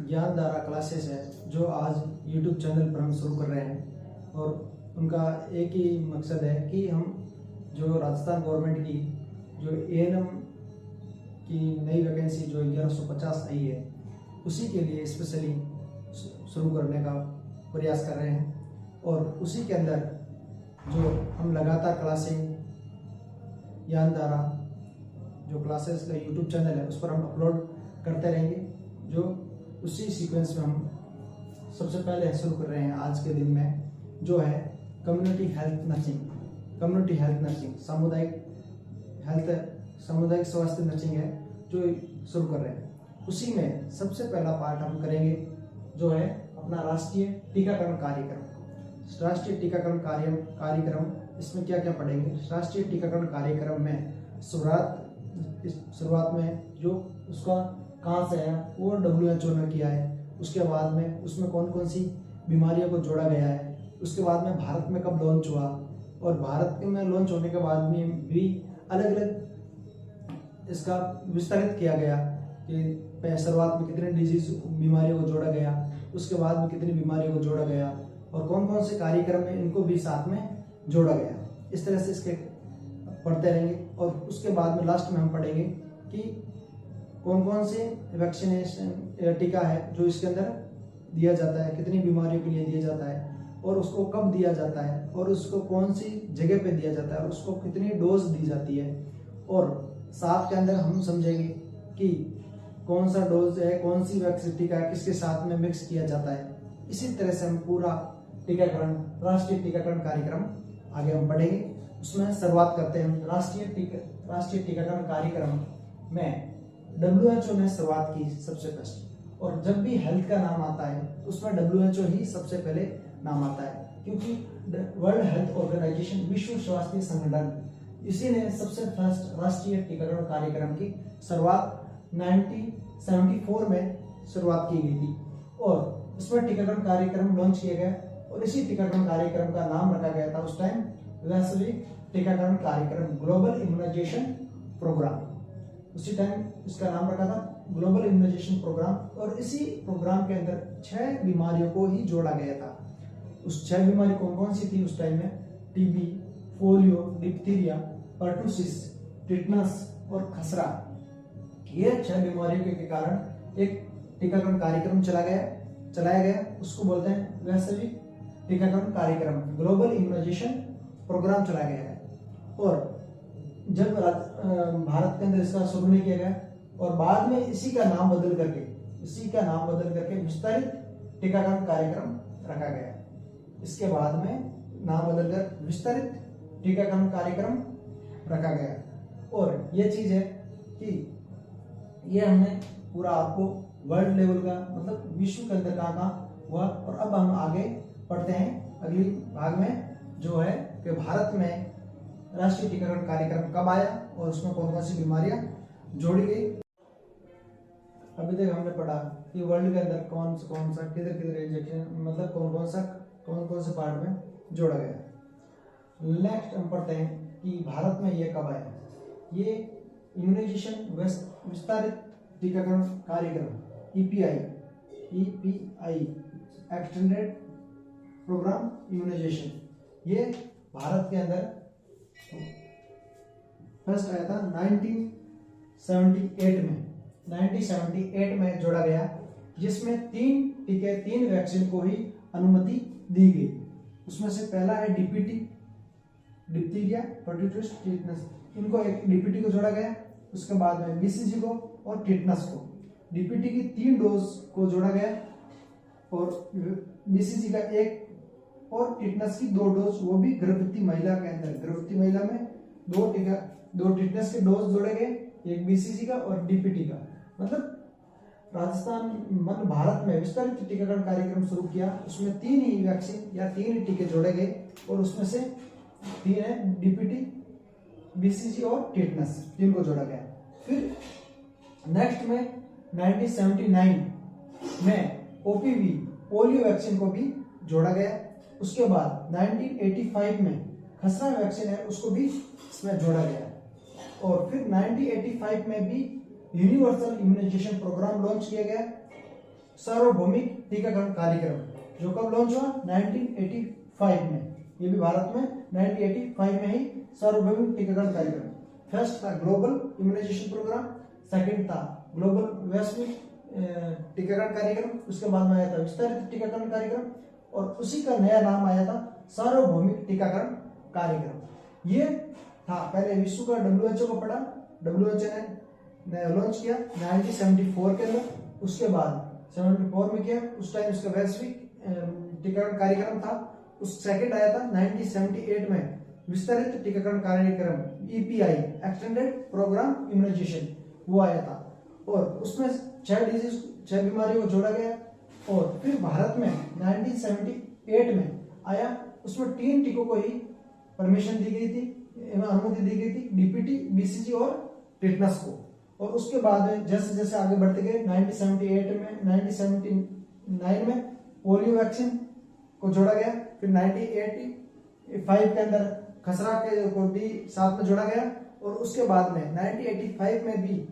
Gyandhara classes है जो आज यूट्यूब चैनल पर हम शुरू कर रहे हैं, और उनका एक ही मकसद है कि हम जो राजस्थान गवर्नमेंट की जो एएनएम की नई वैकेंसी जो 1150 आई है उसी के लिए स्पेशली शुरू करने का प्रयास कर रहे हैं। और उसी के अंदर जो हम लगातार क्लासें ज्ञानधारा जो क्लासेस का यूट्यूब चैनल है उस पर हम अपलोड करते रहेंगे, जो उसी सीक्वेंस में हम सबसे पहले शुरू कर रहे हैं आज के दिन में, जो है कम्युनिटी हेल्थ नर्सिंग सामुदायिक स्वास्थ्य नर्सिंग है जो शुरू कर रहे हैं। उसी में सबसे पहला पार्ट हम करेंगे जो है अपना राष्ट्रीय टीकाकरण कार्यक्रम। इसमें क्या क्या पढ़ेंगे? राष्ट्रीय टीकाकरण कार्यक्रम में शुरुआत में जो उसका कहाँ से है वो WHO ने किया है, उसके बाद में उसमें कौन कौन सी बीमारियों को जोड़ा गया है, उसके बाद में भारत में कब लॉन्च हुआ, और भारत में लॉन्च होने के बाद में भी अलग अलग इसका विस्तारित किया गया कि शुरुआत में कितने बीमारियों को जोड़ा गया, उसके बाद में कितनी बीमारियों को जोड़ा गया, और कौन कौन से कार्यक्रम में इनको भी साथ में जोड़ा गया। इस तरह से इसके पढ़ते रहेंगे। और उसके बाद में लास्ट में हम पढ़ेंगे कि कौन कौन से वैक्सीनेशन टीका है जो इसके अंदर दिया जाता है, कितनी बीमारियों के लिए दिया जाता है, और उसको कब दिया जाता है, और उसको कौन सी जगह पे दिया जाता है, और उसको कितनी डोज दी जाती है। और साथ के अंदर हम समझेंगे कि कौन सा डोज है, कौन सी वैक्सीन टीका किसके साथ में मिक्स किया जाता है। इसी तरह से हम पूरा राष्ट्रीय टीकाकरण कार्यक्रम आगे हम पढ़ेंगे। उसमें शुरुआत करते हैं राष्ट्रीय टीकाकरण कार्यक्रम में WHO ने शुरुआत की सबसे पहले, और जब भी हेल्थ का नाम आता है उसमें WHO ही सबसे पहले नाम आता है, क्योंकि वर्ल्ड हेल्थ ऑर्गेनाइजेशन विश्व स्वास्थ्य संगठन इसी ने सबसे फर्स्ट राष्ट्रीय टीकाकरण कार्यक्रम की शुरुआत 1974 में शुरुआत की गई थी, और इसमें टीकाकरण कार्यक्रम लॉन्च किया गया, और इसी टीकाकरण कार्यक्रम का नाम रखा गया था उस टाइम वैश्विक टीकाकरण कार्यक्रम, ग्लोबल इम्यूनाइजेशन प्रोग्राम। उसी टाइम इसका नाम रखा था ग्लोबल इम्यूनाइजेशन प्रोग्राम, और इसी प्रोग्राम के अंदर 6 बीमारियों को ही जोड़ा गया था। उस 6 बीमारी कौन कौन सी थी उस टाइम में? TB, polio, diphtheria, pertussis, tetanus और खसरा। ये 6 बीमारियों के कारण एक टीकाकरण कार्यक्रम चलाया गया, उसको बोलते हैं वैश्विक टीकाकरण कार्यक्रम, ग्लोबल इम्यूनाइजेशन प्रोग्राम चलाया गया है। और जब भारत के अंदर इसका शुरू नहीं किया गया, और बाद में इसी का नाम बदल करके विस्तारित टीकाकरण कार्यक्रम रखा गया। इसके बाद में नाम बदलकर विस्तारित टीकाकरण कार्यक्रम रखा गया। और यह चीज है कि ये हमने पूरा आपको वर्ल्ड लेवल का मतलब विश्व के अंदर कहाँ हुआ। और अब हम आगे पढ़ते हैं अगली भाग में, जो है कि भारत में राष्ट्रीय टीकाकरण कार्यक्रम कब आया और उसमें कौन कौन सी बीमारियां जोड़ी गई। अभी तक हमने पढ़ा कि वर्ल्ड के अंदर कौन सा किधर इंजेक्शन मतलब कौन कौन से पार्ट में जोड़ा गया। नेक्स्ट हम पढ़ते हैं कि भारत में ये कब आया। ये इम्यूनाइजेशन विस्तारित टीकाकरण कार्यक्रम EPI एक्सटेंडेड प्रोग्राम इम्यूनाइजेशन, ये भारत के अंदर फर्स्ट आया था 1978 में जोड़ा गया, जिसमें 3 वैक्सीन को ही अनुमति दी गई। उसमें से पहला है DPT, डिप्थीरिया, पर्टुसिस, टिटनस। इनको एक DPT को जोड़ा गया, उसके बाद में BCG को और टिटनस को। DPT की 3 डोज को जोड़ा गया, और BCG का 1 और टिटनस की 2 डोज, वो भी गर्भवती महिला के अंदर। गर्भवती महिला में 2 टिटनस के डोज जोड़े गए, एक BCG का और DPT का। मतलब भारत में विस्तारित टीकाकरण कार्यक्रम शुरू किया, उसमें 3 ही वैक्सीन या 3 ही टीके जोड़े गए, और उसमें से 3 है DPT, BCG और टिटनस, 3 को जोड़ा गया। फिर नेक्स्ट में 1979 में OPV पोलियो वैक्सीन को भी जोड़ा गया। उसके बाद 1985 में खसरा वैक्सीन है उसको भी इसमें जोड़ा गया, और फिर 1985 में भी यूनिवर्सल इम्यूनाइजेशन प्रोग्राम लॉन्च किया गया। सार्वभौमिक टीकाकरण कार्यक्रम, जो कब लॉन्च हुआ 1985 में। ये भी भारत में 1985 में ही सार्वभौमिक टीकाकरण कार्यक्रम। फर्स्ट था ग्लोबल इम्यूनाइजेशन प्रोग्राम, सेकंड था ग्लोबल वैश्विक टीकाकरण कार्यक्रम, उसके बाद में आया था विस्तारित टीकाकरण कार्यक्रम, और उसी का नया नाम आया था सार्वभौमिक टीकाकरण कार्यक्रम। ये था पहले विश्व का WHO को पढ़ा, WHO ने लॉन्च किया 1974 के अंदर, उसके बाद 74 में किया, उस टाइम उसका वैश्विक टीकाकरण कार्यक्रम था। उस सेकंड आया था 1978 में विस्तारित टीकाकरण कार्यक्रम EPI, एक्सटेंडेड प्रोग्राम इम्यूनाइजेशन, वो आया था, और उसमें 6 बीमारियों को जोड़ा गया। और फिर भारत में 1978 में आया, उसमें 3 टीकों को ही परमिशन दी गई थी, अनुमति दी गई थी, DPT, BCG और टिटनस को। और उसके बाद जैसे जैसे आगे बढ़ते गए 1979 में पोलियो वैक्सीन को जोड़ा गया, फिर 1985 के अंदर खसरा के को भी साथ में जोड़ा गया, और उसके बाद में 1985 में भी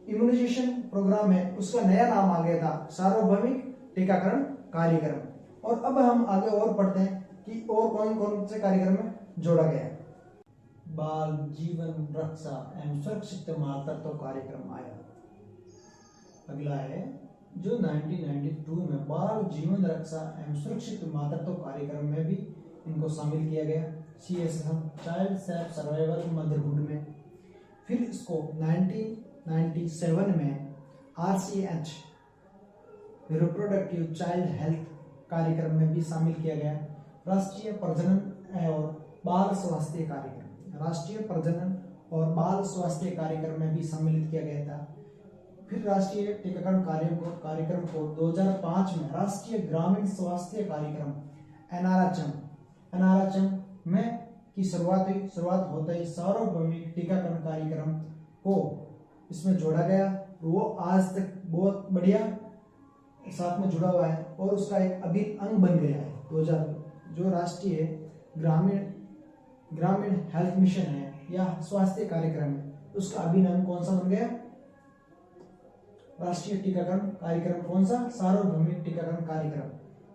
इम्यूनाइजेशन प्रोग्राम है, उसका नया नाम आ गया था सार्वभौमिक टीकाकरण कार्यक्रम। और अब हम आगे और पढ़ते हैं कि और कौन कौन से कार्यक्रम में जोड़ा गया है। बाल जीवन रक्षा एवं सुरक्षित मातृत्व कार्यक्रम आया। अगला है जो 1992 में बाल जीवन रक्षा एवं सुरक्षित मातृत्व कार्यक्रम में भी इनको शामिल किया गया, CSM child safe survival motherhood में। फिर इसको 1997 में RCH रिप्रोडक्टिव चाइल्ड हेल्थ कार्यक्रम में भी शामिल किया गया। राष्ट्रीय प्रजनन और बाल स्वास्थ्य कार्यक्रम, राष्ट्रीय प्रजनन और बाल स्वास्थ्य कार्यक्रम में भी सम्मिलित किया गया था। फिर राष्ट्रीय टीकाकरण कार्यक्रम को 2005 में राष्ट्रीय ग्रामीण स्वास्थ्य कार्यक्रम NRHM में की शुरुआत होते ही सार्वभौमिक टीकाकरण कार्यक्रम को इसमें जोड़ा गया। वो आज तक बहुत बढ़िया साथ में जुड़ा हुआ है, और उसका एक अभिन्न अंग बन गया है। 2000 जो राष्ट्रीय ग्रामीण हेल्थ मिशन है या स्वास्थ्य कार्यक्रम है, उसका अभिन्न अंग कौन सा बन गया? राष्ट्रीय टीकाकरण कार्यक्रम। कौन सा? सार्वभौमिक टीकाकरण कार्यक्रम।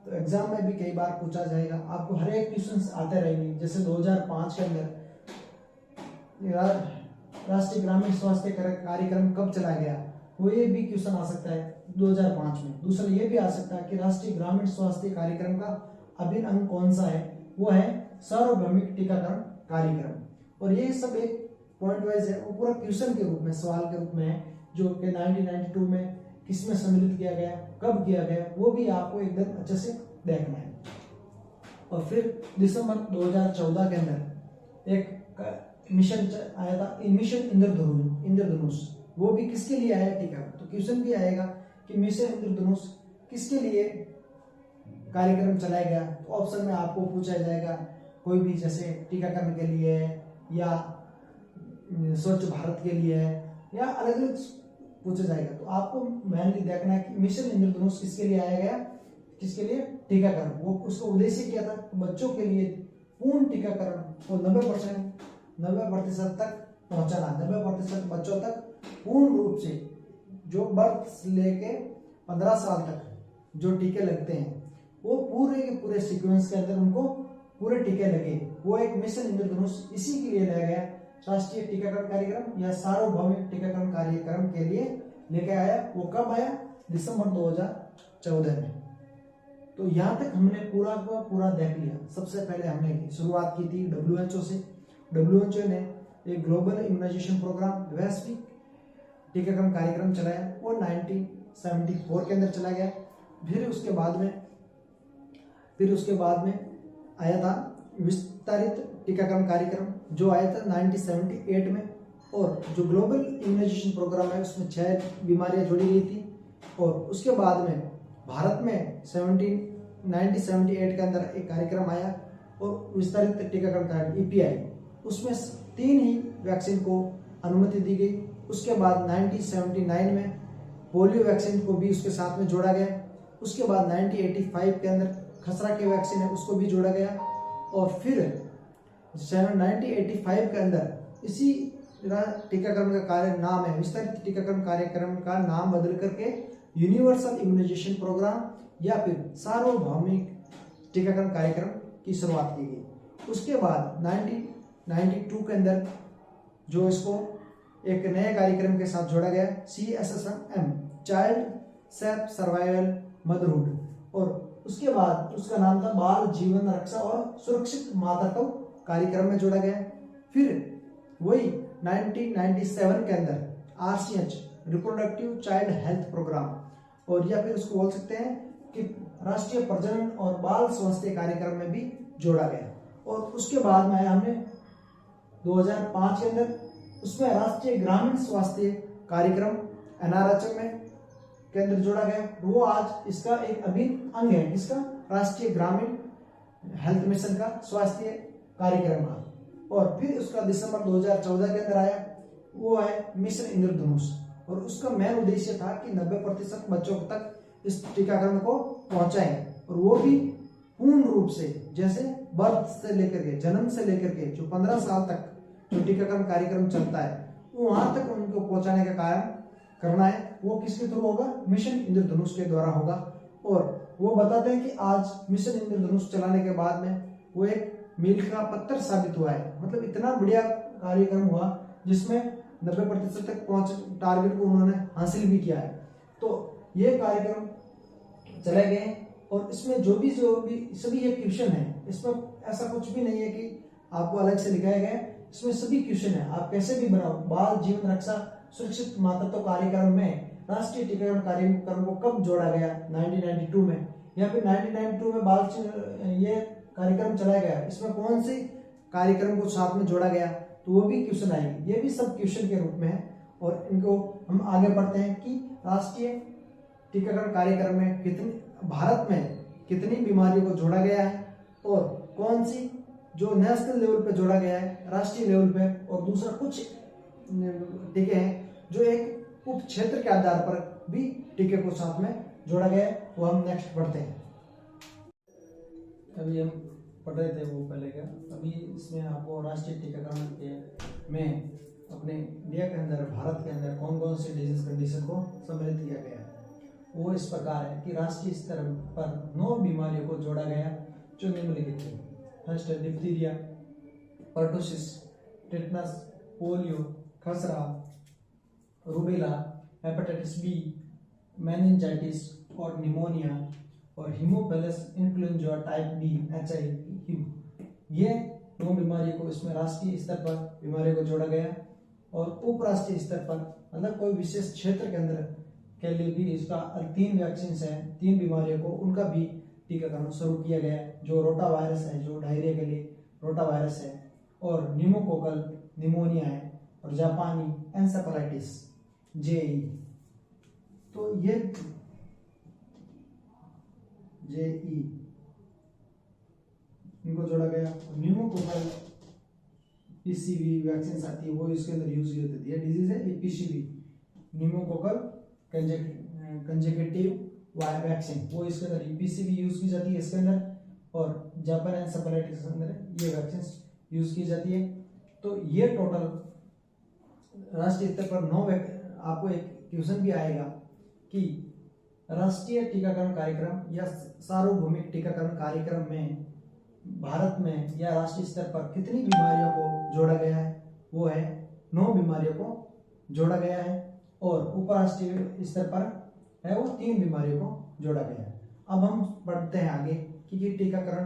तो एग्जाम में भी कई बार पूछा जाएगा, आपको हर एक क्वेश्चन आते रहेंगे। जैसे 2005 के अंदर राष्ट्रीय ग्रामीण स्वास्थ्य कार्यक्रम कब चलाया गया, वो ये भी क्वेश्चन आ सकता है 2005 में। दूसरा ये भी आ सकता है कि राष्ट्रीय ग्रामीण स्वास्थ्य कार्यक्रम का अभिन्न अंग कौन सा है, वो है सार्वभौमिक टीकाकरण कार्यक्रम। और ये सब एक पॉइंट वाइज है, वो पूरा क्वेश्चन के रूप में, सवाल के रूप में है, जो कि 1992 में किसमें सम्मिलित किया गया, कब किया गया, वो भी आपको एकदम अच्छे से देखना है। और फिर दिसंबर 2014 के अंदर एक मिशन आया था, मिशन इंद्रधनुष। वो भी किसके लिए आया टीकाकरण? तो क्वेश्चन भी आएगा कि मिशन इंद्रधनुष किसके लिए कार्यक्रम चलाया गया। तो ऑप्शन में आपको पूछा जाएगा कोई भी, जैसे टीकाकरण के लिए या स्वच्छ भारत के लिए या अलग अलग पूछा जाएगा। तो आपको मेनली देखना है कि मिशन इंद्रधनुष किसके लिए आया गया, किसके लिए टीकाकरण। वो उसका उद्देश्य क्या था? बच्चों के लिए पूर्ण टीकाकरण को 90% तक पहुंचाना, 90% बच्चों तक पूर्ण रूप से, जो बर्थ से लेके 15 साल तक जो टीके लगते हैं, वो पूरे के पूरे सीक्वेंस के अंदर उनको पूरे टीके लगे। वो एक मिशन इंद्रधनुष इसी के लिए लाया गया, राष्ट्रीय टीकाकरण कार्यक्रम या सार्वभौमिक टीकाकरण कार्यक्रम के लिए लेके आया। वो कब आया? दिसंबर 2014 में। तो यहाँ तक हमने पूरा का पूरा देख लिया। सबसे पहले हमने शुरुआत की थी WHO से। WHO ने एक ग्लोबल इम्यूनाइजेशन प्रोग्राम, वैश्विक टीकाकरण कार्यक्रम चलाया, वो 1974 के अंदर चला गया। फिर उसके बाद में आया था विस्तारित टीकाकरण कार्यक्रम, जो आया था 1978 में। और जो ग्लोबल इम्यूनाइजेशन प्रोग्राम है, उसमें 6 बीमारियां जोड़ी गई थी। और उसके बाद में भारत में 1978 के अंदर एक कार्यक्रम आया, और विस्तारित टीकाकरण कार्यक्रम EPI, उसमें 3 ही वैक्सीन को अनुमति दी गई। उसके बाद 1979 में पोलियो वैक्सीन को भी उसके साथ में जोड़ा गया। उसके बाद 1985 के अंदर खसरा की वैक्सीन है, उसको भी जोड़ा गया। और फिर 1985 के अंदर इसी टीकाकरण का कार्य नाम है, विस्तारित टीकाकरण कार्यक्रम का नाम बदल करके यूनिवर्सल इम्यूनाइजेशन प्रोग्राम या फिर सार्वभौमिक टीकाकरण कार्यक्रम की शुरुआत की गई। उसके बाद 1992 के अंदर जो इसको एक नए कार्यक्रम के साथ जोड़ा गया, CSSM, child safe survival motherhood, और उसके बाद उसका नाम था बाल जीवन रक्षा और सुरक्षित मातृत्व कार्यक्रम में जोड़ा गया। फिर वही 1997 के अंदर RCH, reproductive child health programme, और या फिर उसको बोल सकते हैं कि राष्ट्रीय प्रजनन और बाल स्वास्थ्य कार्यक्रम में भी जोड़ा गया। और उसके बाद में हमने 2005 के अंदर उसमें राष्ट्रीय ग्रामीण स्वास्थ्य कार्यक्रम NRHM में के अंदर जोड़ा गया। वो आज इसका एक अभिन्न अंग है, इसका राष्ट्रीय ग्रामीण हेल्थ मिशन का स्वास्थ्य कार्यक्रम है। और फिर उसका दिसंबर 2014 के अंदर आया, वो है मिशन इंद्रधनुष, और उसका मेन उद्देश्य था कि 90% बच्चों तक इस टीकाकरण को पहुंचाएं, और वो भी पूर्ण रूप से, जैसे बर्थ से लेकर के, जन्म से लेकर के जो 15 साल तक जो टीकाकरण कार्यक्रम चलता है, वो वहां तक उनको पहुंचाने का कार्य करना है। वो किसके थ्रू होगा? मिशन इंद्रधनुष के द्वारा होगा। और वो बताते हैं कि आज मिशन इंद्रधनुष चलाने के बाद में वो एक मील का पत्थर साबित हुआ है। मतलब इतना बढ़िया कार्यक्रम हुआ जिसमें 90% तक पहुंच टारगेट को उन्होंने हासिल भी किया है। तो ये कार्यक्रम चले गए, और इसमें जो भी सभी ये क्वेश्चन है, इसमें ऐसा कुछ भी नहीं है कि आपको अलग से लिखाया गया है, इसमें सभी क्वेश्चन है, आप कैसे भी बनाओ। बाल जीवन रक्षा सुरक्षित मातृत्व कार्यक्रम में राष्ट्रीय टीकाकरण कार्यक्रम को कब जोड़ा गया? 1992 में, या फिर 1992 में बाल ये कार्यक्रम चलाया गया, इसमें कौन से कार्यक्रम को साथ में जोड़ा गया? तो वो भी क्वेश्चन आएंगे। ये भी सब क्वेश्चन के रूप में है, और इनको हम आगे बढ़ते हैं कि राष्ट्रीय टीकाकरण कार्यक्रम में भारत में कितनी बीमारियों को जोड़ा गया है, और कौन सी जो नेशनल लेवल पे जोड़ा गया है, राष्ट्रीय लेवल पे, और दूसरा कुछ टीके हैं जो एक उप क्षेत्र के आधार पर भी टीके को साथ में जोड़ा गया है। वो हम नेक्स्ट पढ़ते हैं। अभी हम पढ़ रहे थे वो पहले का, अभी इसमें आपको राष्ट्रीय टीकाकरण के में अपने इंडिया के अंदर, भारत के अंदर कौन कौन से डिजीज कंडीशन को सम्मिलित किया गया है। वो इस प्रकार है कि राष्ट्रीय स्तर पर 9 बीमारियों को जोड़ा गया जो निम्नलिखित है। फर्स्ट है डिप्थीरिया, पर्टुसिस, टेटनस, पोलियो, खसरा, रूबेला, हेपेटाइटिस बी, मेनिंजाइटिस और निमोनिया, और haemophilus influenza type B, HIV। ये 9 बीमारियों को इसमें राष्ट्रीय स्तर पर बीमारियों को जोड़ा गया, और उपराष्ट्रीय स्तर पर मतलब कोई विशेष क्षेत्र के अंदर के लिए भी इसका 3 वैक्सीन है, 3 बीमारियों को उनका भी टीकाकरण शुरू किया गया है। जो रोटा वायरस है, जो डायरिया के लिए रोटा वायरस है, और न्यूमोकोकल निमोनिया है, और जापानी एन्सेफेलाइटिस JE। तो ये JE इनको जोड़ा गया। न्यूमोकोकल PCV वैक्सीन आती है, वो इसके अंदर यूज की जाती है। डिजीज है ये PCV, न्यूमोकोकल कंजेक्टिव वैक्सीन, वो इसके अंदर PCV यूज की जाती है इसके अंदर, और जापान एन्सेफेलाइटिस के अंदर ये वैक्सीन यूज की जाती है। तो ये टोटल राष्ट्रीय स्तर पर 9। आपको एक क्वेश्चन भी आएगा कि राष्ट्रीय टीकाकरण कार्यक्रम या सार्वभौमिक टीकाकरण कार्यक्रम में भारत में या राष्ट्रीय स्तर पर कितनी बीमारियों को जोड़ा गया है? वो है 9 बीमारियों को जोड़ा गया है, और उपराष्ट्रीय स्तर पर है वो 3 बीमारियों को जोड़ा गया है। अब हम बढ़ते हैं आगे कि टीकाकरण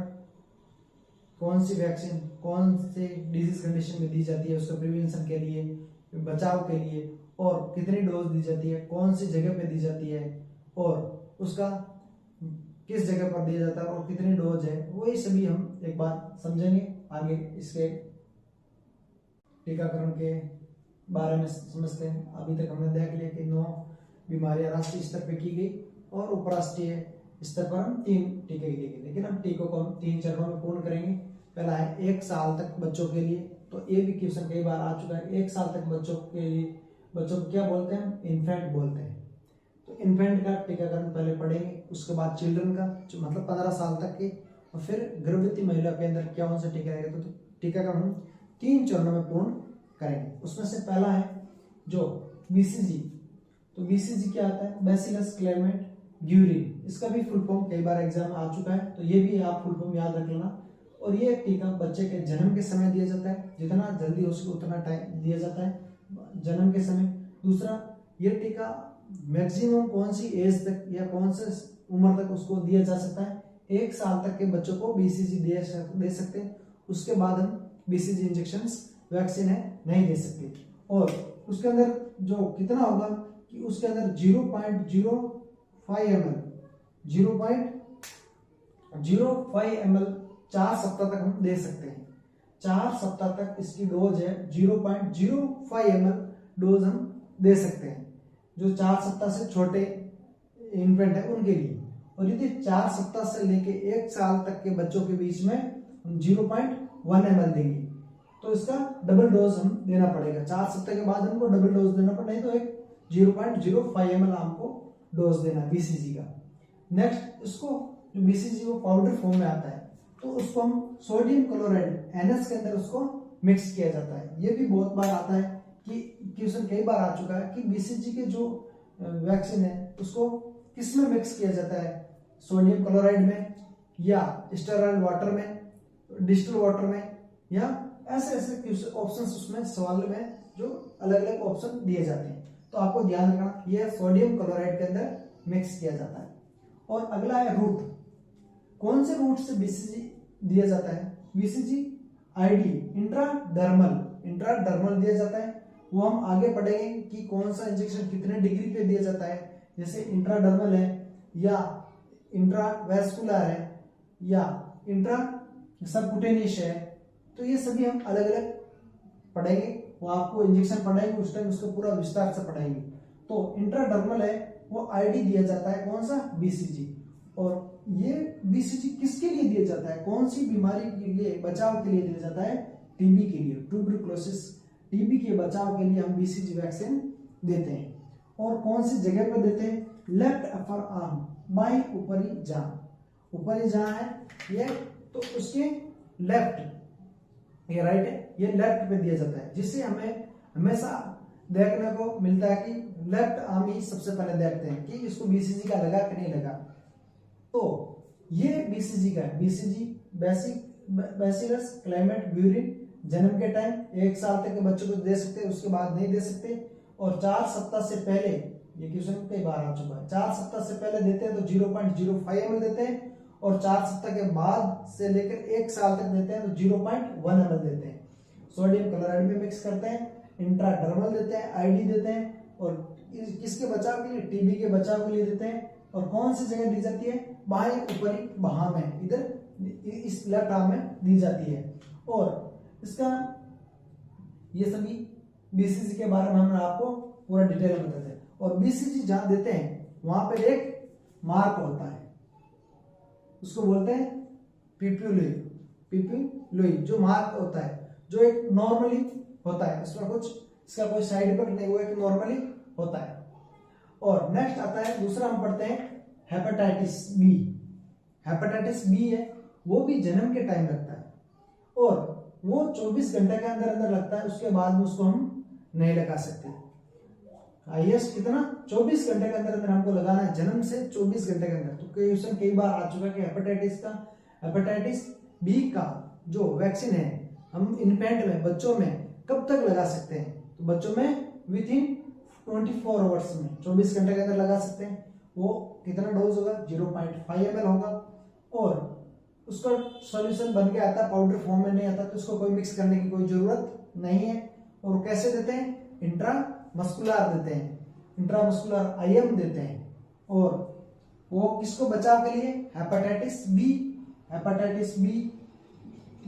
कौन सी वैक्सीन कौन से डिजीज कंडीशन में दी जाती है, उसका प्रिवेंशन के लिए, बचाव के लिए, और कितनी डोज दी जाती है, कौन सी जगह पे दी जाती है, और उसका किस जगह पर दिया जाता है, और कितनी डोज है, वही सभी हम एक बार समझेंगे आगे। इसके टीकाकरण के बारे में समझते हैं। अभी तक हमने देख लिया कि 9 बीमारियां राष्ट्रीय स्तर पे की गई, और उपराष्ट्रीय स्तर पर हम 3 टीके लिए गए। लेकिन हम टीकों को हम 3 चरणों में पूर्ण करेंगे। पहला है 1 साल तक बच्चों के लिए, तो ये भी क्वेश्चन कई बार आ चुका है। 1 साल तक बच्चों के लिए, बच्चों को क्या बोलते हैं? इन्फेंट बोलते हैं। तो इन्फेंट का टीकाकरण पहले पढ़ेंगे, उसके बाद चिल्ड्रन का जो मतलब 15 साल तक के, और फिर गर्भवती महिला के अंदर क्या कौन सा टीका रहेगा। तो टीकाकरण हम 3 चरणों में पूर्ण करेंगे। उसमें से पहला है जो BCG। तो BCG क्या आता है, बैसिलस क्लेमेट ग्यूरिन, इसका भी फुल फॉर्म कई बार एग्जाम आ चुका है, तो ये भी आप फुल फॉर्म याद रख लेना। और ये टीका बच्चे के जन्म के समय दिया जाता है, जितना जल्दी हो सके उतना टाइम दिया जाता है जन्म के समय। दूसरा, ये टीका मैक्सिमम कौन सी एज तक या कौन से उम्र तक उसको दिया जा सकता है, 1 साल तक के बच्चों को BCG दे सकते हैं। उसके बाद हम BCG इंजेक्शन वैक्सीन है नहीं दे सकते। और उसके अंदर जो कितना होगा कि उसके अंदर 0.05 ml 0.05 ml 4 सप्ताह तक हम दे सकते हैं। 4 सप्ताह तक इसकी डोज है 0.05 ml डोज हम दे सकते हैं, जो 4 सप्ताह से छोटे इन्फेंट है उनके लिए। और यदि 4 सप्ताह से लेके 1 साल तक के बच्चों के बीच में हम 0.1 ml देंगे, तो इसका डबल डोज हम देना पड़ेगा। 4 सप्ताह के बाद हमको डबल डोज देना पड़ेगा, नहीं तो एक 0.05 ml हमको डोज देना BCG का। नेक्स्ट, इसको जो BCG वो पाउडर फॉर्म में आता है, तो उसको हम सोडियम क्लोराइड NS के अंदर उसको मिक्स किया जाता है। ये भी बहुत बार आता है कि क्वेश्चन कई बार आ चुका है कि BCG के जो वैक्सीन है उसको किस में मिक्स किया जाता है, सोडियम क्लोराइड में या स्टेरॉइड वाटर में, डिस्टिल वाटर में, या ऐसे ऐसे ऑप्शंस उसमें सवाल में जो अलग अलग ऑप्शन दिए जाते हैं। तो आपको ध्यान रखना ये सोडियम क्लोराइड के अंदर मिक्स किया जाता है। और अगला है रूट, कौन से रूट से BCG दिया जाता है, BCG ID इंट्राडर्मल दिया जाता है। वो हम आगे पढ़ेंगे कि कौन सा इंजेक्शन कितने डिग्री पे दिया जाता है, जैसे इंट्राडर्मल है या इंट्रावेस्कुलर है या इंट्रा सबकुटेनियस है, तो ये सभी हम अलग अलग पढ़ेंगे। वो आपको इंजेक्शन पढ़ाएंगे उस टाइम उसको पूरा विस्तार से पढ़ाएंगे। तो इंट्राडर्मल है वो ID दिया जाता है, कौन सा, BCG। और ये BCG किसके लिए दिया जाता है, कौन सी बीमारी के लिए बचाव के लिए दिया जाता है, TB के लिए, ट्यूबरकुलोसिस TB के बचाव के लिए हम BCG वैक्सीन देते हैं। और कौन सी जगह पर देते हैं, लेफ्ट अपर आर्म, बाई ऊपरी जांघ। ऊपरी जांघ है ये, तो उसके लेफ्ट, ये राइट है, ये लेफ्ट पे दिया जाता है, जिससे हमें हमेशा देखने को मिलता है कि लेफ्ट आर्म ही सबसे पहले देखते हैं कि इसको BCG का लगा कि नहीं लगा। तो ये BCG का है, BCG बैसिलस क्लेमेट ग्यूरिन, जन्म के टाइम 1 साल तक के बच्चों को दे सकते हैं, उसके बाद नहीं दे सकते। और 4 सप्ताह से पहले, ये क्वेश्चन कई बार आ चुका है, 4 सप्ताह से पहले देते हैं तो 0.05 ml देते हैं, और 4 सप्ताह के बाद से लेकर 1 साल तक देते हैं तो 0.1 ml देते हैं। सोडियम क्लोराइड में मिक्स करते हैं, इंट्राडर्मल देते हैं, ID देते हैं, और किसके बचाव के लिए, TB के बचाव के लिए देते हैं। और कौन सी जगह दी जाती है, बाएं ऊपरी बाह में, इधर इस लेफ्ट आर्म में दी जाती है। और इसका ये सभी BCG के बारे में हमने आपको पूरा डिटेल में बताते हैं। और BCG जहां देते हैं वहां पर एक मार्क होता है, उसको बोलते हैं पिप्युलोई, जो मार्क होता है, जो एक नॉर्मली होता है, उसमें कुछ इसका कोई साइड इफेक्ट नहीं हुआ, कि नॉर्मली होता है। और नेक्स्ट आता है, दूसरा हम पढ़ते हैं हेपेटाइटिस बी। हेपेटाइटिस बी है, वो भी जन्म के टाइम लगता है, और वो 24 घंटे के अंदर अंदर लगता है, उसके बाद में उसको हम नहीं लगा सकते। हाईएस्ट कितना, 24 घंटे के अंदर अंदर हमको लगाना है, जन्म से 24 घंटे के अंदर। तो क्वेश्चन कई बार आ चुका है कि हेपेटाइटिस बी का जो वैक्सीन है हम इन्फेंट में, बच्चों में कब तक लगा सकते हैं, तो बच्चों में विद इन 24 आवर्स में, 24 घंटे के अंदर लगा सकते हैं। वो कितना डोज होगा, 0.5 ml होगा। और उसका सॉल्यूशन बन के आता है, पाउडर फॉर्म में नहीं आता, तो उसको कोई मिक्स करने की कोई जरूरत नहीं है। और कैसे देते हैं, इंट्रामस्कुलर देते हैं, इंट्रामस्कुलर IM देते हैं। और वो किसको बचाव के लिए, हेपेटाइटिस बी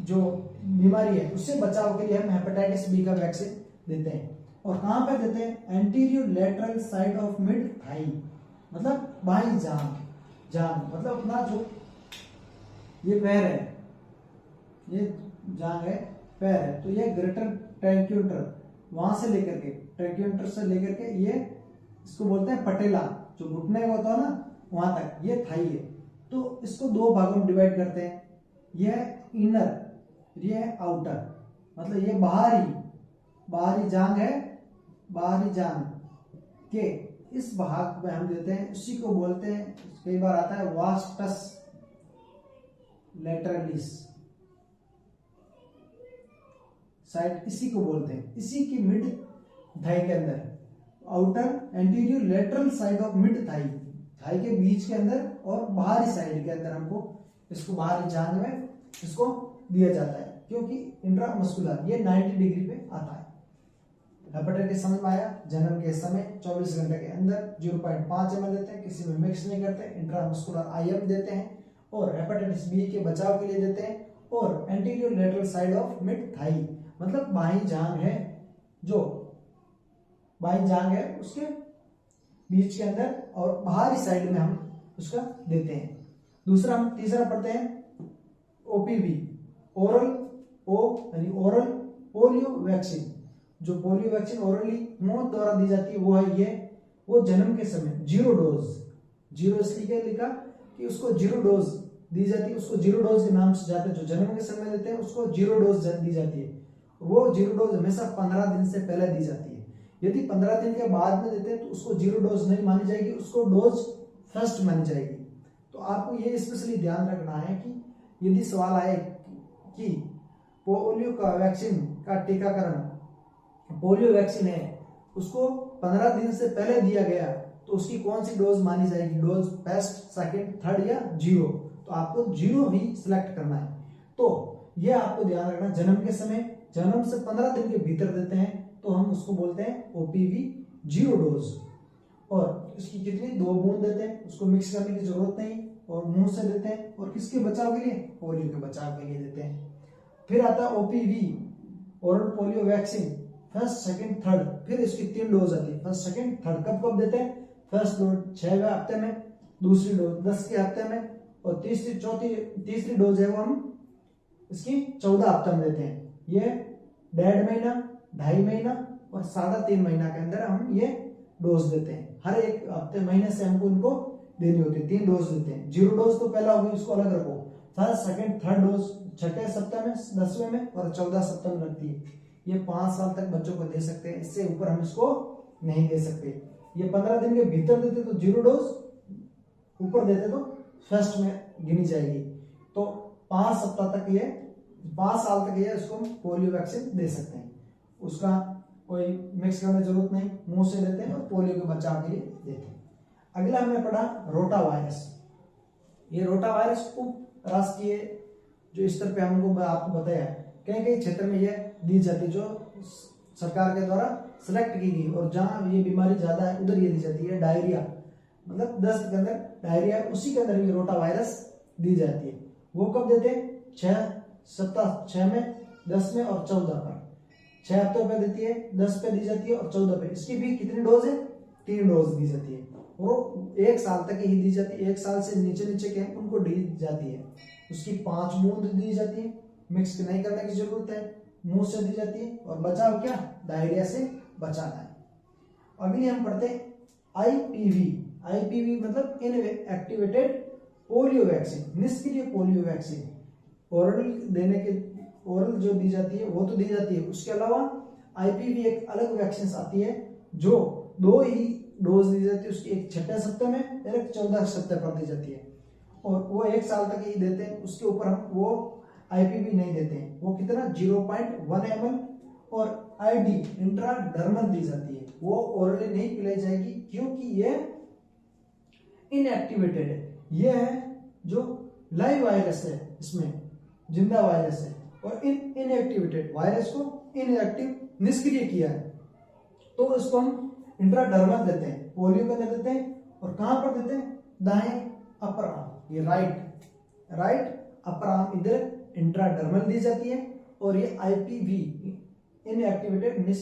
जो बीमारी है उससे बचाव के लिए हम हेपेटाइटिस बी का वैक्सीन देते हैं। और कहां पे देते हैं, anterior lateral side of mid thigh, मतलब बाईं जांघ, मतलब अपना जो ये पैर है, ये जांघ है, पैर है, तो ये ग्रेटर ट्रैक्यूटर, वहां से लेकर के, ट्रैक्यूटर से लेकर के ये इसको बोलते हैं पटेला, जो घुटने का होता है ना, वहां तक, ये थाई है। तो इसको 2 भागों में डिवाइड करते हैं, यह इनर, ये आउटर, मतलब ये बाहरी जांघ है, बाहरी जांघ के इस भाग में हम देते हैं, उसी को बोलते हैं, कई बार आता है वास्टस लैटरलिस साइड, इसी को बोलते हैं। इसी की मिड थाई के अंदर, outer anterior lateral side of mid thigh, thigh के बीच के अंदर और बाहरी साइड के अंदर हमको इसको बाहरी जांघ में इसको दिया जाता है, क्योंकि इंट्रामस्कुलर ये 90 डिग्री पे आता है। हेपेटाइटिस समझ में आया। जन्म के समय 24 घंटे के अंदर 0.5 ml देते हैं, किसी में मिक्स नहीं करते। इंट्रामस्कुलर IM देते हैं और हेपेटाइटिस बी के बचाव के लिए देते हैं। और anterior lateral side of mid thigh, मतलब बाईं जांघ है, जो बाईं जांघ है उसके बीच के अंदर और बाहरी साइड में हम उसका देते हैं। दूसरा हम तीसरा पढ़ते हैं OPV, ओरल यानी ओरल पोलियो वैक्सीन। जो पोलियो वैक्सीन ओरली मुंह द्वारा दी जाती है वो है ये, वो जन्म के समय 0 डोज, 0 इसलिए लिखा कि उसको 0 डोज दी जाती है, उसको 0 डोज के नाम से जाते हैं। जो जन्म के समय देते हैं उसको 0 डोज दी जाती है। वो 0 डोज हमेशा 15 दिन से पहले दी जाती है। यदि 15 दिन के बाद में देते हैं तो उसको 0 डोज नहीं मानी जाएगी, उसको डोज फर्स्ट मानी जाएगी। तो आपको ये स्पेशली ध्यान रखना है कि यदि सवाल आए कि पोलियो का वैक्सीन का टीकाकरण, पोलियो वैक्सीन है उसको 15 दिन से पहले दिया गया, तो उसकी कौन सी डोज मानी जाएगी, डोज फर्स्ट, सेकंड, थर्ड या 0? तो आपको 0 ही सिलेक्ट करना है। तो ये आपको ध्यान रखना, जन्म के समय, जन्म से 15 दिन के भीतर देते हैं तो हम उसको बोलते हैं OPV 0 डोज। और इसकी कितनी 2 बूंद देते हैं, उसको मिक्स करने की जरूरत नहीं, और मुंह से देते हैं। और किसके बचाव के लिए, पोलियो के बचाव के लिए देते हैं। फिर आता है OPV oral polio vaccine first, second, third. फिर इसकी 3 डोज आती है, फर्स्ट, सेकंड, थर्ड। कब कब देते हैं? फर्स्ट डोज 6वें हफ्ते में, दूसरी डोज 10 के हफ्ते में, और तीसरी डोज है वो हम इसकी 14 हफ्ते में देते हैं। ये 1.5 महीना, 2.5 महीना और 3.5 महीना के अंदर हम ये डोज देते हैं। हर एक हफ्ते महीने से हमको इनको देनी होती है। 3 डोज देते हैं। 0 डोज तो पहला होगी, इसको अलग रखो। फर्स्ट, सेकंड, थर्ड डोज 6वें सप्ताह में, 10वें में और 14 सप्ताह में लगती है। ये 5 साल तक बच्चों को दे सकते हैं, इससे ऊपर हम इसको नहीं दे सकते। ये 15 दिन के भीतर देते तो 0 डोज, ऊपर देते तो फर्स्ट में गिनी जाएगी। तो 5 सप्ताह तक ये, 5 साल तक ये इसको पोलियो वैक्सीन दे सकते हैं। उसका कोई मिक्स करने की जरूरत नहीं, मुंह से देते हैं और पोलियो के बचाव के लिए देते हैं। अगला हमने पढ़ा रोटा वायरस। ये रोटा वायरस उप राष्ट्रीय जो स्तर पे हमको आपको बताया, कई कई क्षेत्र में ये दी जाती है, जो सरकार के द्वारा सिलेक्ट की गई, और जहां ये बीमारी ज्यादा है उधर ये दी जाती है। डायरिया मतलब दस्त के अंदर डायरिया, उसी के अंदर ये रोटा वायरस दी जाती है। वो कब देते हैं? 6 सप्ताह, 6 में, 10 में और 14 पर। 6 हफ्तों पे देती है, 10 पे दी जाती है और 14 पे। इसकी भी कितनी डोज है? 3 डोज दी जाती है। और 1 साल तक ही दी जाती है। 1 साल से नीचे के उनको दी जाती है। उसकी 5 बूंद दी जाती है, मिक्स नहीं करने की जरूरत है, मुंह से दी जाती है। और बचाव क्या? डायरिया से बचाना है। अगली हम पढ़ते हैं IPV मतलब इनएक्टिवेटेड पोलियो वैक्सीन, निष्क्रिय पोलियो वैक्सीन। ओरल देने के, ओरल जो दी जाती है वो तो दी जाती है, उसके अलावा IPV एक अलग वैक्सीन आती है जो 2 ही डोज दी जाती है। उसकी एक 6वें सप्ताह में, एक 14 सप्ताह पर दी जाती है, और वो 1 साल तक ही देते हैं। उसके ऊपर हम वो IPV नहीं देते हैं। वो कितना? 0.1 ml। और ID इंट्राडर्मल दी जाती है, वो ओरली नहीं पिलाई जाएगी, क्योंकि ये इनएक्टिवेटेड है। ये है जो लाइव वायरस है, इसमें जिंदा वायरस है, और इनएक्टिवेटेड वायरस को इनएक्टिव निष्क्रिय किया है, तो इसको हम इंट्राडर्मल देते हैं। पोलियो के अंदर देते हैं। और कहां पर देते हैं? दाएं अपर आर्म, ये राइट अपर आर्म, इधर इंट्राडर्मल दी जाती है। और ये IPV इनएक्टिवेटेड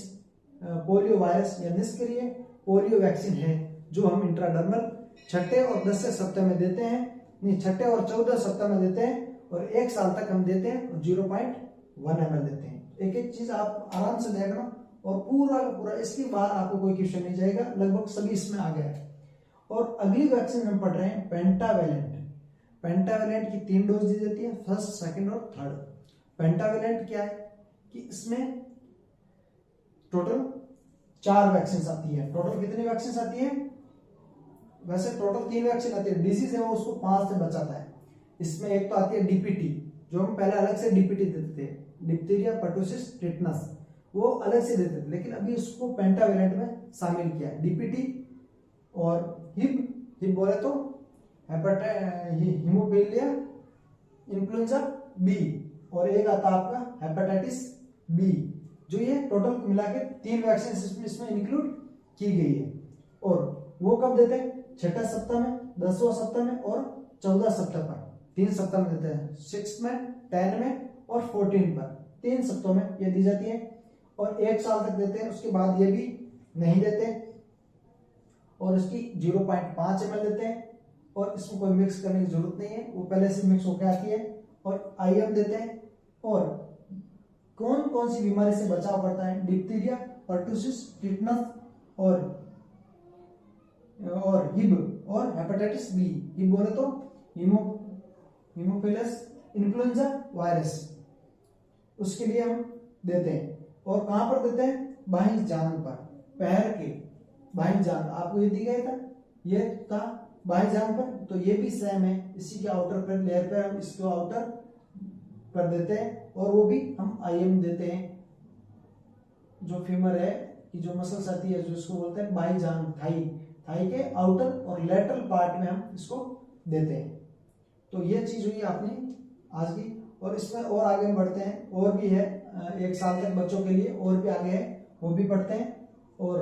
पोलियो वायरस या निष्क्रिय पोलियो वैक्सीन है, जो हम इंट्राडर्मल 6 और 10 सप्ताह में देते हैं, नहीं 6 और 14 सप्ताह में देते हैं, और 1 साल तक हम देते हैं, और 0.1 ml देते हैं। एक एक चीज आप आराम से देखना, और पूरा इसके बाद आपको कोई क्वेश्चन नहीं जाएगा, लगभग सभी इसमें आ गया है। और अगली वैक्सीन हम पढ़ रहे हैं पेंटावेलेंट। पेंटावेलेंट की 3 डोज दी जाती है, फर्स्ट, सेकंड और थर्ड। पेंटावेलेंट क्या है कि इसमें टोटल 4 वैक्सीन आती है। टोटल कितनी वैक्सीन आती है? वैसे टोटल 3 वैक्सीन आती है, डिसीज है वो उसको 5 से बचाता है। इसमें एक तो आती है डीपीटी, जो हम पहले अलग से डीपीटी देते थे, डिप्थीरिया पर्टुसिस टिटनस, वो अलग से देते थे, लेकिन अभी उसको पेंटावेलेंट में शामिल किया है। डीपीटी और हिब बोले तो हीमोफीलिया इन्फ्लुएंजा बी, और एक आता आपका हेपेटाइटिस बी, जो ये टोटल मिला के 3 वैक्सीन इसमें इंक्लूड की गई है। और वो कब देते हैं? 6 सप्ताह में, 10वां सप्ताह में और 14 सप्ताह पर, 3 सप्ताह में देते हैं, 6 में, 10 में और 14 पर, 3 सप्ताह में ये दी जाती है। और 1 साल तक देते हैं, उसके बाद ये भी नहीं देते। और इसकी 0.5 ml देते हैं, और इसमें कोई मिक्स करने की जरूरत नहीं है, वो पहले से मिक्स होकर आती है। और IM देते हैं। और कौन कौन सी बीमारी से बचाव करता है? डिप्थीरिया, पर्टुसिस, टिटनस और हिब और हेपेटाइटिस बी। हिब बोले तो हीमोफिलस इन्फ्लुएंजा वायरस, उसके लिए हम देते हैं। और कहां पर देते हैं? बाहीं जांघ पर, पैर के बाहीं जांघ, आपको ये दिया गया था, ये था बाहीं जांघ पर, तो ये भी सेम है, इसी के आउटर पर लेयर पर हम इसको आउटर कर देते हैं। और वो भी हम IM देते हैं, जो फीमर है कि जो मसल्स आती है, जो इसको बोलते हैं बाहीं जांघ, थाई के आउटर और लेटरल पार्ट में हम इसको देते हैं। तो ये चीज हुई आपने आज की। और इसमें और आगे हम बढ़ते हैं, और भी है 1 साल तक बच्चों के लिए, और भी आगे है, वो भी पढ़ते हैं। और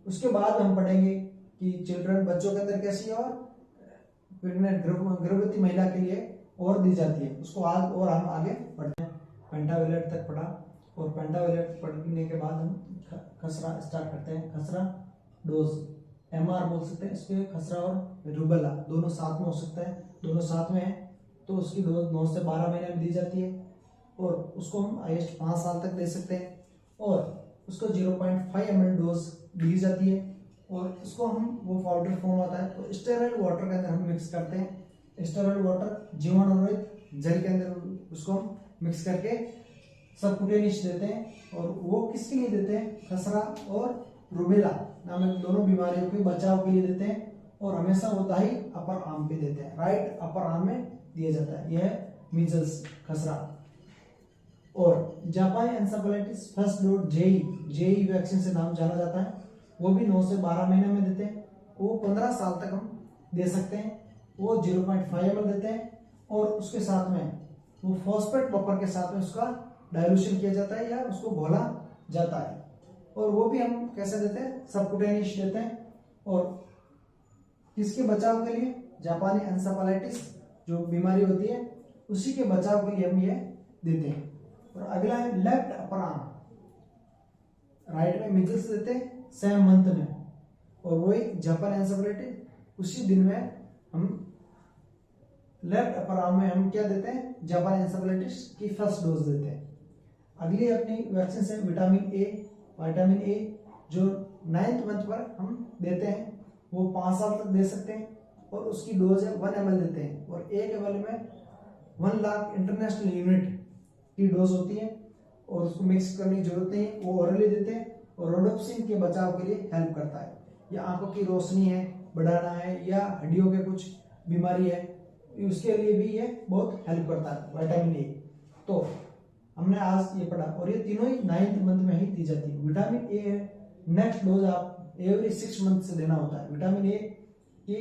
उसके बाद हम पढ़ेंगे कि चिल्ड्रन, बच्चों के अंदर कैसी है, और प्रेग्नेंट गर्भवती महिला के लिए और दी जाती है, उसको आज और हम आगे पढ़ते हैं। पेंटावेलेंट तक पढ़ा, और पेंटावेलेंट पढ़ने के बाद हम खसरा स्टार्ट करते हैं। खसरा डोज, MR बोल सकते हैं इसके, खसरा और रूबेला दोनों साथ में हो सकता है, दोनों साथ में है, तो उसकी डोज 9 से 12 महीने में दी जाती है। और उसको हम हाईएस्ट 5 साल तक दे सकते हैं। और उसको 0.5 ml डोज दी जाती है। और इसको हम, वो पाउडर फॉर्म होता है, तो स्टेराइल वाटर के अंदर हम मिक्स करते हैं। स्टेराइल वाटर जीवाणुरहित जल के अंदर उसको हम मिक्स करके सबकुटेनियस देते हैं। और वो किसके लिए देते हैं? खसरा और रूबेला नामक दोनों बीमारियों के बचाव के लिए देते हैं। और हमेशा वो दाई अपर आर्म पे देते हैं, राइट अपर आर्म में दिया जाता है। यह है मीजल्स, खसरा। और जापानी encephalitis first dose JE vaccine से नाम जाना जाता है, वो भी 9 से 12 महीने में देते हैं। वो 15 साल तक हम दे सकते हैं। वो 0.5 ml देते हैं। और उसके साथ में वो फॉस्फेट बफर के साथ में उसका डाइल्यूशन किया जाता है, या उसको घोला जाता है। और वो भी हम कैसे देते हैं? सबकुटेनियस देते हैं। और किसके बचाव के लिए? जापानी एन्सेफेलाइटिस जो बीमारी होती है, उसी के बचाव के लिए हम ये देते हैं। और अगला है लेफ्ट अपर आर्म, राइट में मिजल्स देते हैं सेम मंथ में, और वही जापान एन्सेफेलाइटिस उसी दिन में हम लेफ्ट अपर आर्म में हम क्या देते हैं? जापान एन्सेफेलाइटिस की फर्स्ट डोज देते हैं। अगली अपनी वैक्सीन है विटामिन ए, जो 9th मंथ पर हम देते हैं, वो 5 साल तक दे सकते हैं। और उसकी डोज है 1 ml देते हैं। और 1 ml में 1 लाख इंटरनेशनल यूनिट की डोज होती है। और उसको मिक्स करने की जरूरत नहीं है, वो ओरली देते हैं। और रोडोप्सिन के बचाव के लिए हेल्प करता है। या आंखों की रोशनी है बढ़ाना है, या हड्डियों के कुछ बीमारी है, उसके लिए भी ये बहुत हेल्प करता है विटामिन ए। तो हमने आज ये पढ़ा, और ये तीनों ही 9th मंथ में ही दी जाती है। विटामिन ए है, नेक्स्ट डोज आप एवरी 6 मंथ से देना होता है। विटामिन ए की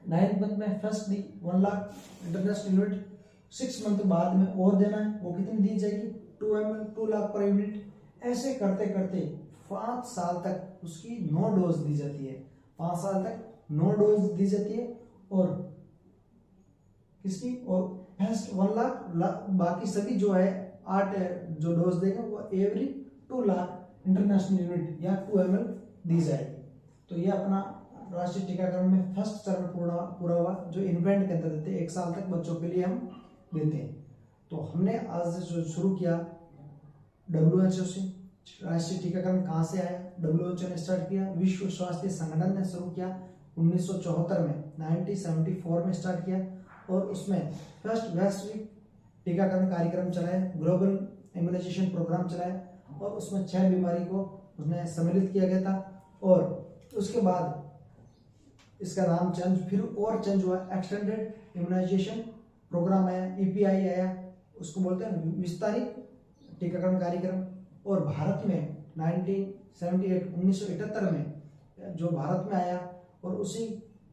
9th मंथ में फर्स्ट दी 1 लाख इंटरनेशनल यूनिट, 6 मंथ बाद में और देना है, वो कितनी दी जाएगी? 2 ml, 2 लाख पर यूनिट। ऐसे करते करते 5 साल तक उसकी 9 डोज दी जाती है। 5 साल तक 9 डोज दी जाती है। और किसकी? और फर्स्ट 1 लाख, बाकी सभी जो है 8 जो डोज देगा वो एवरी 2 लाख इंटरनेशनल यूनिट या 2 ml दी जाएगी। तो ये अपना राष्ट्रीय टीकाकरण में फर्स्ट चरण पूरा हुआ, जो इन्फेंट के अंदर देते हैं, 1 साल तक बच्चों के लिए हम देते हैं। तो हमने आज जो शुरू किया WHO से, राष्ट्रीय टीकाकरण कहाँ से आया? WHO ने स्टार्ट किया, विश्व स्वास्थ्य संगठन ने शुरू किया 1974 में, 1974 में स्टार्ट किया। और उसमें फर्स्ट वैश्विक टीकाकरण कार्यक्रम चलाया, ग्लोबल इम्यूनाइजेशन प्रोग्राम चलाया। और उसमें 6 बीमारी को उसने सम्मिलित किया गया था। और उसके बाद इसका नाम चेंज फिर और चेंज हुआ, एक्सटेंडेड इम्यूनाइजेशन प्रोग्राम आया, ईपीआई आया, उसको बोलते हैं विस्तारित टीकाकरण कार्यक्रम। और भारत में 1978 में जो भारत में आया, और उसी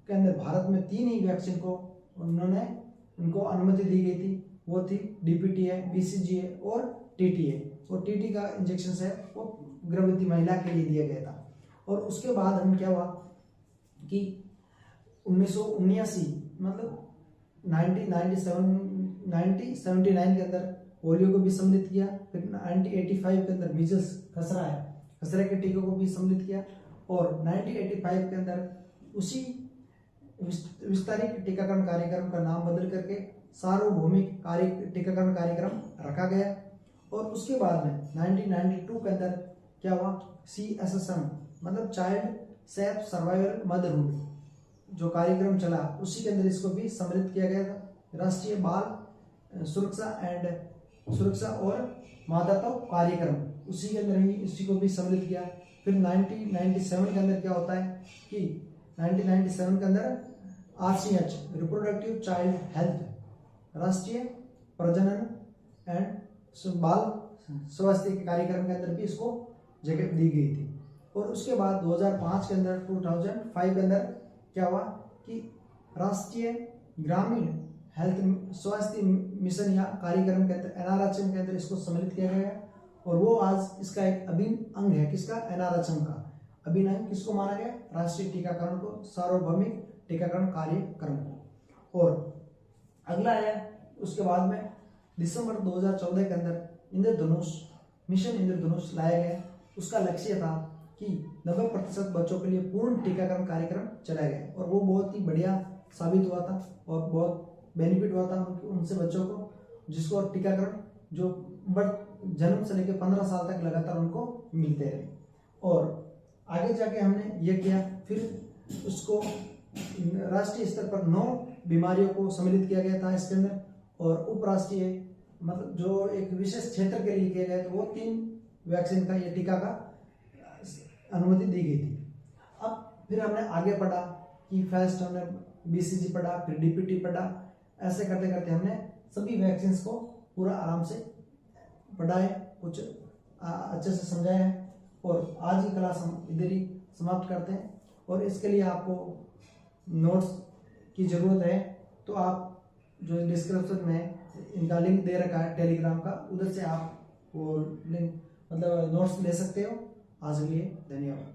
के अंदर भारत में 3 ही वैक्सीन को उनको अनुमति दी गई थी, वो थी डीपीटीए, बीसीजीए और टीटीए। और टीटी का इंजेक्शन है वो गर्भवती महिला के लिए दिया गया था। और उसके बाद हम क्या हुआ कि 1979 मतलब 1979 के अंदर पोलियो को भी सम्मिलित किया। फिर 1985 के अंदर मीजल्स खसरा के टीकों को भी सम्मिलित किया। और 1985 के अंदर उसी विस्तारित टीकाकरण कार्यक्रम का नाम बदल करके सार्वभौमिक टीकाकरण कार्यक्रम रखा गया। और उसके बाद में 1992 के अंदर क्या हुआ, CSSM मतलब चाइल्ड सेफ सर्वाइवल मदरहुड जो कार्यक्रम चला, उसी के अंदर इसको भी सम्मिलित किया गया था। राष्ट्रीय बाल सुरक्षा और मादाता कार्यक्रम, उसी के अंदर ही इसी को भी सम्मिलित किया। फिर 1997 के अंदर क्या होता है कि 1997 के अंदर RCH रिप्रोडक्टिव चाइल्ड हेल्थ, राष्ट्रीय प्रजनन एंड बाल स्वास्थ्य के कार्यक्रम के अंदर भी इसको जगह दी गई थी। और उसके बाद 2005 के अंदर 2005 के अंदर क्या हुआ कि राष्ट्रीय ग्रामीण हेल्थ स्वास्थ्य मिशन या कार्यक्रम के अंदर NRHM के अंदर इसको सम्मिलित किया गया। और वो आज इसका एक अभिन्न अंग है, किसका, NRHM का अभिन्न अंग किसको माना गया, राष्ट्रीय टीकाकरण को, सार्वभौमिक टीकाकरण कार्यक्रम को। और अगला है उसके बाद में दिसंबर 2014 के अंदर मिशन इंद्रधनुष लाया गया। उसका लक्ष्य था कि 90% बच्चों के लिए पूर्ण टीकाकरण कार्यक्रम चलाया गया। और वो बहुत ही बढ़िया साबित हुआ था और बहुत बेनिफिट हुआ था उनसे बच्चों को, जिसको टीकाकरण जो जन्म से लेकर 15 साल तक लगातार उनको मिलते रहे। और आगे जाके हमने ये किया, फिर उसको राष्ट्रीय स्तर पर 9 बीमारियों को सम्मिलित किया गया था इसके अंदर। और उपराष्ट्रीय मतलब जो एक विशेष क्षेत्र के लिए किया गया तो वो 3 वैक्सीन का ये टीका का अनुमति दी गई थी। अब फिर हमने आगे पढ़ा कि फर्स्ट हमने BCG पढ़ा, फिर DPT पढ़ा, ऐसे करते करते हमने सभी वैक्सीन को पूरा आराम से पढ़ा है, कुछ अच्छे से समझाया है। और आज की क्लास हम इधर ही समाप्त करते हैं। और इसके लिए आपको नोट्स की ज़रूरत है तो आप जो डिस्क्रिप्शन में इनका लिंक दे रखा है टेलीग्राम का, उधर से आप वो लिंक मतलब नोट्स ले सकते हो। आज के लिए धन्यवाद।